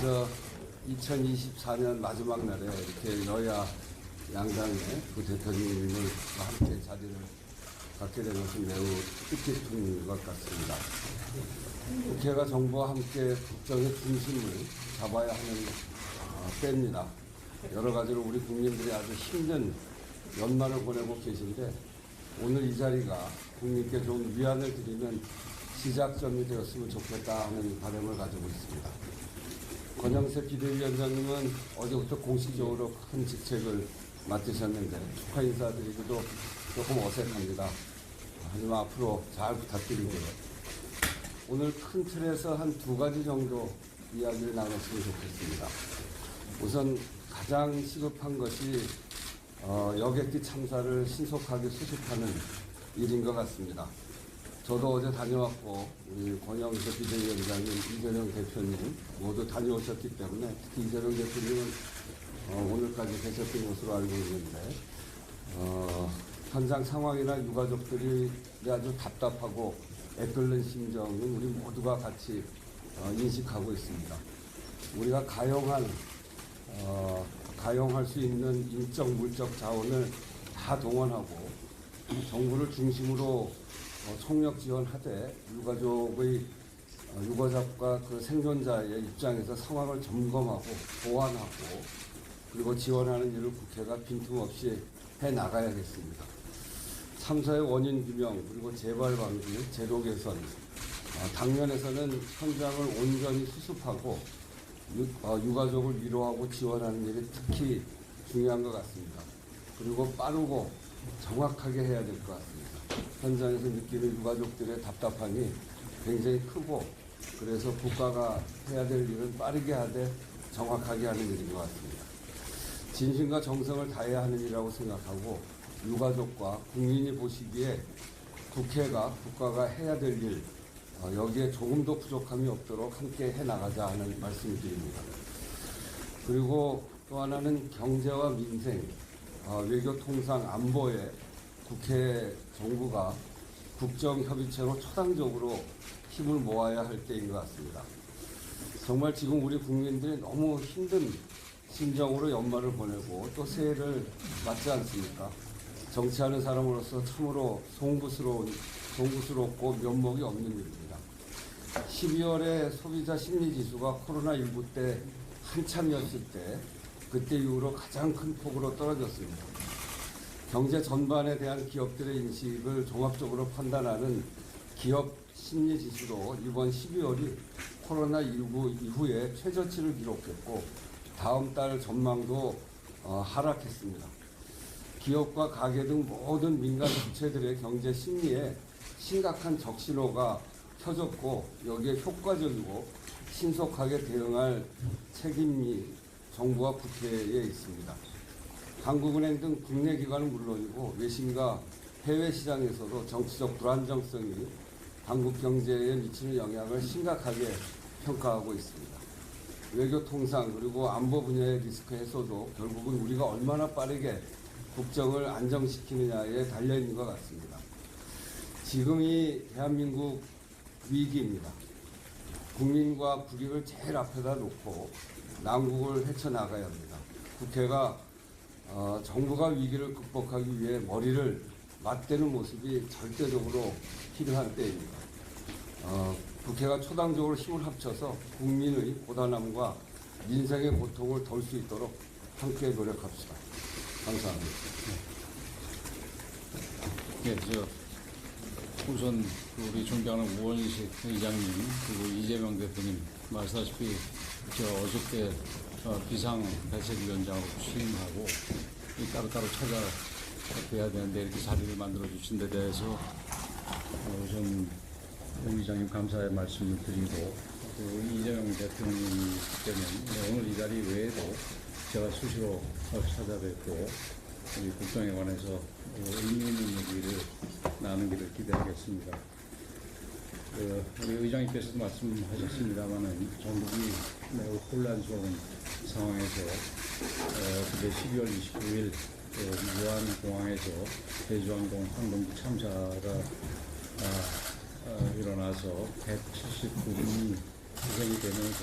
그래서 2024년 마지막 날에 이렇게 여야 양당의 대통령님과 함께 자리를 갖게 된 것은 매우 뜻깊은 것 같습니다. 국회가 정부와 함께 국정의 중심을 잡아야 하는 때입니다. 여러 가지로 우리 국민들이 아주 힘든 연말을 보내고 계신데 오늘 이 자리가 국민께 좀 위안을 드리는 시작점이 되었으면 좋겠다 하는 바람을 가지고 있습니다. 권영세 비대위원장님은 어제부터 공식적으로 큰 직책을 맡으셨는데 축하 인사드리기도 조금 어색합니다. 하지만 앞으로 잘 부탁드리고요. 오늘 큰 틀에서 한 두 가지 정도 이야기를 나눴으면 좋겠습니다. 우선 가장 시급한 것이 여객기 참사를 신속하게 수습하는 일인 것 같습니다. 저도 어제 다녀왔고 우리 권영세 비대위원장님, 이재명 대표님 모두 다녀오셨기 때문에 특히 이재명 대표님은 오늘까지 계셨던 것으로 알고 있는데 현장 상황이나 유가족들이 아주 답답하고 애끓는 심정은 우리 모두가 같이 인식하고 있습니다. 우리가 가용할 수 있는 인적, 물적 자원을 다 동원하고 정부를 중심으로 총력 지원하되 유가족과 그 생존자의 입장에서 상황을 점검하고 보완하고 그리고 지원하는 일을 국회가 빈틈없이 해 나가야겠습니다. 참사의 원인 규명 그리고 재발 방지, 제도 개선, 당면에서는 현장을 온전히 수습하고 유가족을 위로하고 지원하는 일이 특히 중요한 것 같습니다. 그리고 빠르고 정확하게 해야 될 것 같습니다. 현장에서 느끼는 유가족들의 답답함이 굉장히 크고 그래서 국가가 해야 될 일은 빠르게 하되 정확하게 하는 일인 것 같습니다. 진심과 정성을 다해야 하는 일이라고 생각하고 유가족과 국민이 보시기에 국가가 해야 될 일, 여기에 조금도 부족함이 없도록 함께 해나가자 하는 말씀을 드립니다. 그리고 또 하나는 경제와 민생, 외교 통상 안보에 국회 정부가 국정협의체로 초당적으로 힘을 모아야 할 때인 것 같습니다. 정말 지금 우리 국민들이 너무 힘든 심정으로 연말을 보내고 또 새해를 맞지 않습니까? 정치하는 사람으로서 참으로 송구스럽고 면목이 없는 일입니다. 12월에 소비자 심리지수가 코로나19 때 한참이었을 때 그때 이후로 가장 큰 폭으로 떨어졌습니다. 경제 전반에 대한 기업들의 인식을 종합적으로 판단하는 기업 심리지수로 이번 12월이 코로나19 이후에 최저치를 기록했고 다음 달 전망도 하락했습니다. 기업과 가계 등 모든 민간 주체들의 경제 심리에 심각한 적신호가 켜졌고 여기에 효과적이고 신속하게 대응할 책임이 정부와 국회에 있습니다. 한국은행 등 국내 기관은 물론이고 외신과 해외 시장에서도 정치적 불안정성이 한국 경제에 미치는 영향을 심각하게 평가하고 있습니다. 외교 통상 그리고 안보 분야의 리스크 해소도 결국은 우리가 얼마나 빠르게 국정을 안정시키느냐에 달려있는 것 같습니다. 지금이 대한민국 위기입니다. 국민과 국익을 제일 앞에다 놓고 난국을 헤쳐나가야 합니다. 국회가 정부가 위기를 극복하기 위해 머리를 맞대는 모습이 절대적으로 필요한 때입니다. 국회가 초당적으로 힘을 합쳐서 국민의 고단함과 민생의 고통을 덜 수 있도록 함께 노력합시다. 감사합니다. 네, 우선 우리 존경하는 우원식 의장님 그리고 이재명 대표님 말씀하시피 어저께 비상대책위원장으로 취임하고 따로따로 찾아뵈야 되는데 이렇게 자리를 만들어 주신 데 대해서 우선 용 의장님 감사의 말씀을 드리고 이재명 대표님 때문에 오늘 이 자리 외에도 제가 수시로 찾아뵙고 우리 국정에 관해서 의미 있는 얘기를 나누기를 기대하겠습니다. 우리 의장님께서도 말씀하셨습니다만은 전국이 매우 혼란스러운 상황에서 그게 12월 29일 무안공항에서 제주항공 항공기 참사가 일어나서 179분이 희생이 되면서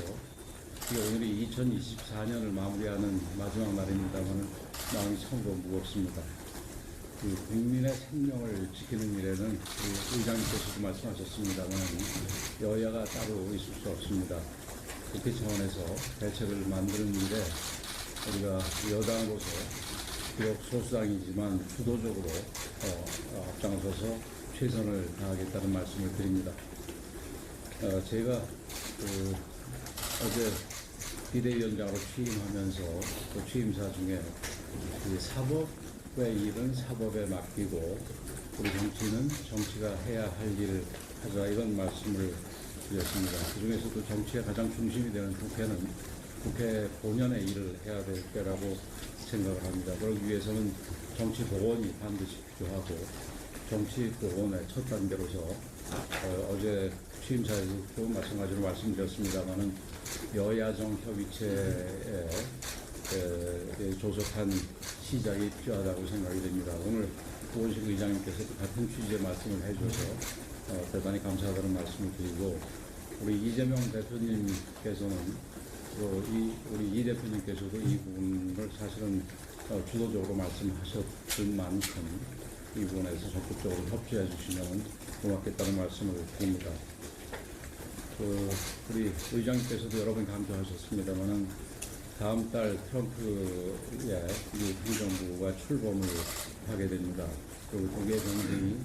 오늘이 2024년을 마무리하는 마지막 날입니다만 마음이 참으로 무겁습니다. 그 국민의 생명을 지키는 일에는 우리 의장님께서도 말씀하셨습니다만 여야가 따로 있을 수 없습니다. 국회 차원에서 대책을 만드는 일에 우리가 여당으로서 비록 소수당이지만 주도적으로 앞장서서 최선을 다하겠다는 말씀을 드립니다. 제가 어제 비대위원장으로 취임하면서 그 취임사 중에 이 사법의 일은 사법에 맡기고 우리 정치는 정치가 해야 할 일을 하자 이런 말씀을 드렸습니다. 그중에서도 정치의 가장 중심이 되는 국회는 국회 본연의 일을 해야 될 때라고 생각을 합니다. 그러기 위해서는 정치 복원이 반드시 필요하고 정치 복원의 첫 단계로서 어제 취임사에서도 마찬가지로 말씀드렸습니다만은 여야정 협의체에 조속한 시작이 필요하다고 생각이 됩니다. 오늘 우원식 의장님께서도 같은 취지의 말씀을 해주셔서 대단히 감사하다는 말씀을 드리고 우리 이재명 대표님께서는 우리 이 대표님께서도 이 부분을 사실은 주도적으로 말씀하셨던 만큼 이 부분에서 적극적으로 협조해 주시면 고맙겠다는 말씀을 드립니다. 우리 의장님께서도 여러 번 강조하셨습니다만은 다음 달 트럼프의 미국 행정부가 출범을 하게 됩니다. 그리고 독일 경쟁이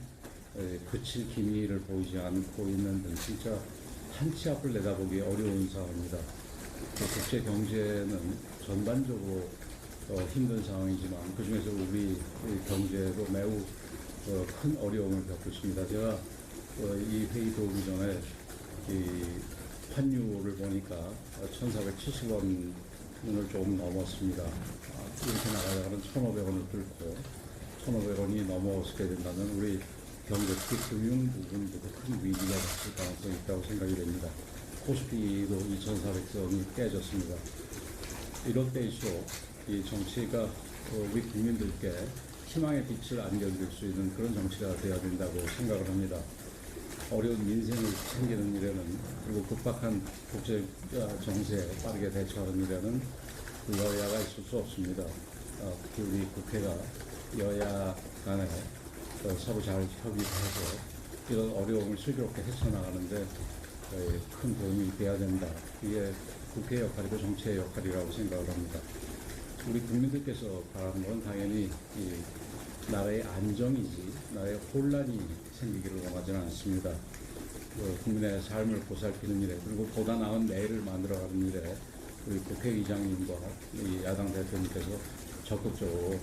그칠 기미를 보이지 않고 있는 등 진짜 한치 앞을 내다보기 어려운 상황입니다. 국제 경제는 전반적으로 힘든 상황이지만 그 중에서 우리 경제도 매우 큰 어려움을 겪고 있습니다. 제가 이 회의 들어오기 전에 이 환율을 보니까 1,470원을 조금 넘었습니다. 이렇게 나가다가는 1,500원을 뚫고 1,500원이 넘어서게 된다면 우리 경제 특히 금융 부분도 큰 위기가 닥칠 가능성이 있다고 생각이 됩니다. 코스피도 2,400선이 깨졌습니다. 이럴 때일수록 이 정치가 우리 국민들께 희망의 빛을 안겨줄 수 있는 그런 정치가 되어야 된다고 생각을 합니다. 어려운 민생을 챙기는 일에는 그리고 급박한 국제 정세에 빠르게 대처하는 일에는 여야가 있을 수 없습니다. 특히 우리 국회가 여야 간에 서로 잘 협의해서 이런 어려움을 슬기롭게 헤쳐나가는데 큰 도움이 돼야 된다. 이게 국회의 역할이고 정치의 역할이라고 생각을 합니다. 우리 국민들께서 바라는 건 당연히 이 나라의 안정이지 나라의 혼란이 생기기를 원하지는 않습니다. 국민의 삶을 보살피는 일에 그리고 보다 나은 내일을 만들어가는 일에 우리 국회의장님과 이 야당 대표님께서 적극적으로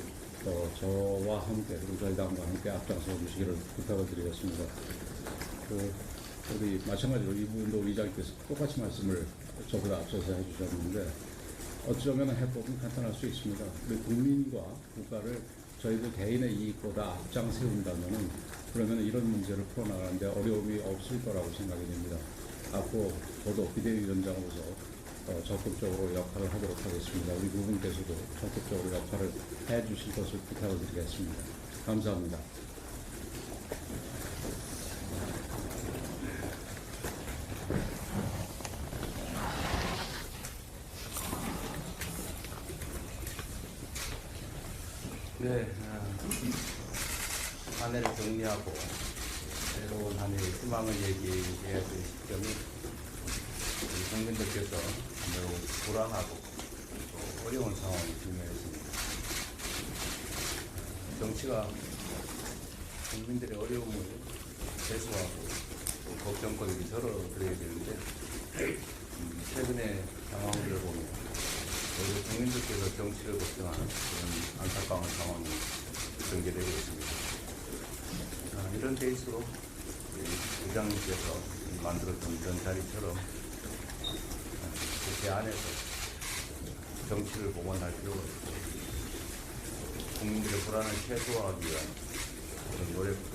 저와 함께 그리고 저희 당과 함께 앞장서 주시기를 부탁을 드리겠습니다. 우리 마찬가지로 이 부분도 의장님께서 똑같이 말씀을 저보다 앞서서 해주셨는데 어쩌면 해법은 간단할 수 있습니다. 우리 국민과 국가를 저희들 개인의 이익보다 앞장 세운다면은 그러면 이런 문제를 풀어나가는데 어려움이 없을 거라고 생각이 됩니다. 앞으로 저도 비대위원장으로서 적극적으로 역할을 하도록 하겠습니다. 우리 두 분께서도 적극적으로 역할을 해 주실 것을 부탁을 드리겠습니다. 감사합니다. 네, 한 해를 정리하고 새로운 한 해의 희망을 얘기해야 될 시점이 우리 국민들께서 매우 불안하고 또 어려운 상황이 분명했습니다. 정치가 국민들의 어려움을 해소하고 또 걱정거리를 덜어드려야 되는데 최근의 상황들을 보면 우리 국민들께서 정치를 걱정하는 그런 안타까운 상황이 전개되고 있습니다. 이런 데일수록 의장님께서 만들었던 이런 자리처럼 국회 안에서 정치를 복원할 필요가 있고 국민들의 불안을 최소화하기 위한 그런 노력들,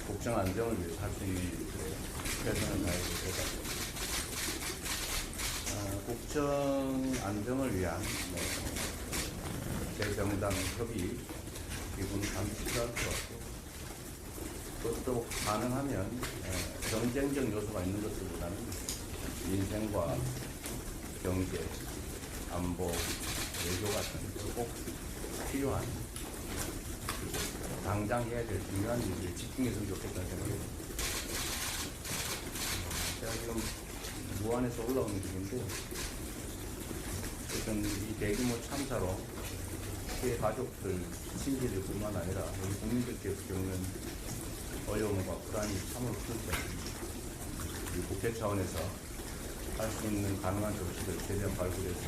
국정 안정을 위해서 할 수 있는 일들에 최선을 다해야 됩니다. 국정 안정을 위한 재정당 협의 이건 반드시 필요할 것 같고 그것도 가능하면 경쟁적 요소가 있는 것보다는 민생과 경제, 안보, 외교 같은 꼭 필요한 그리고 당장 해야 될 중요한 일들에 집중했으면 좋겠다는 생각이 듭니다. 제가 지금 무안에서 올라오는 길인데 어떤 이 대규모 참사로 피해 가족들, 친지들뿐만 아니라 우리 국민들께서 겪는 어려움과 불안이 참으로 크죠. 이 국회 차원에서 할 수 있는 가능한 조치를 최대한 발굴해서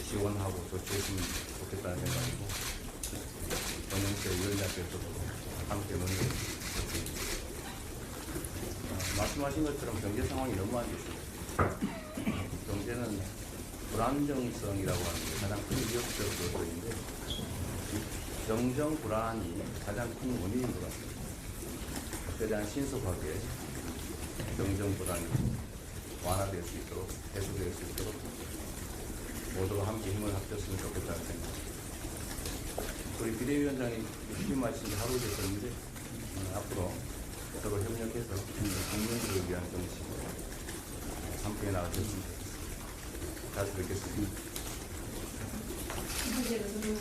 지원하고 조치했으면 좋겠다는 생각이고 정영태 위원장께서도 함께 논의했습니다. 말씀하신 것처럼 경제 상황이 너무 안 좋습니다. 경제는 불안정성이라고 하는 게 가장 큰 위협적 요소인데 정정 불안이 가장 큰 원인인 것 같습니다. 최대한 신속하게 정정 불안이 완화될 수 있도록 해소될 수 있도록 모두가 함께 힘을 합쳤으면 좋겠다는 생각. 우리 비대위원장이 주신 말씀이 하루 됐었는데 앞으로 서로 협력해서 국민들을 위한 정치 함께 나가셨으면 좋겠습니다. 자주 뵙겠습니다. 이제 rozumiem,